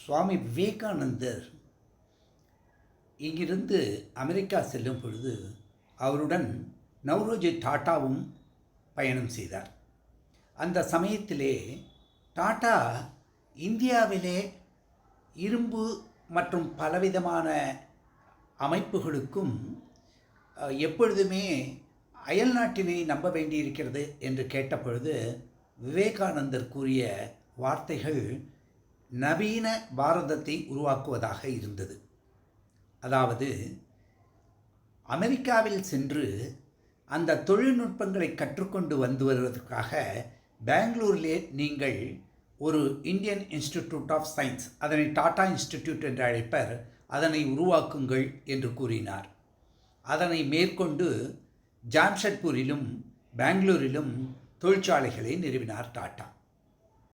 சுவாமி விவேகானந்தர் இங்கிருந்து அமெரிக்கா செல்லும் பொழுது அவருடன் நவ்ரோஜி டாட்டாவும் பயணம் செய்தார். அந்த சமயத்திலே டாட்டா இந்தியாவிலே இரும்பு மற்றும் பலவிதமான அமைப்புகளுக்கும் எப்பொழுதுமே அயல் நாட்டினை நம்ப வேண்டியிருக்கிறது என்று கேட்டபொழுது விவேகானந்தர் கூறிய வார்த்தைகள் நவீன பாரதத்தை உருவாக்குவதாக இருந்தது. அதாவது அமெரிக்காவில் சென்று அந்த தொழில்நுட்பங்களை கற்றுக்கொண்டு வந்து வருவதற்காக பெங்களூரிலே நீங்கள் ஒரு இந்தியன் இன்ஸ்டிடியூட் ஆஃப் சயின்ஸ், அதனை டாடா இன்ஸ்டிடியூட் என்று அழைப்பர், அதனை உருவாக்குங்கள் என்று கூறினார். அதனை மேற்கொண்டு ஜாம்ஷெட்பூரிலும் பெங்களூரிலும் தொழிற்சாலைகளை நிறுவினார் டாட்டா.